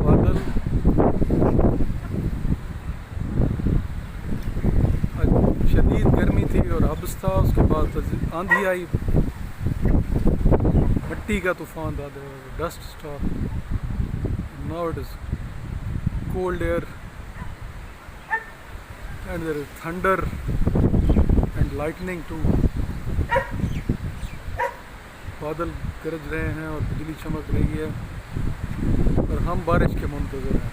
बादल, शदीद गर्मी थी और हब्स था, उसके बाद आंधी आई, मिट्टी का तूफान था, dust storm. Now it is cold air and there is thunder and lightning too. बादल गरज रहे हैं और बिजली चमक रही है और हम बारिश के मुंतज़िर हैं।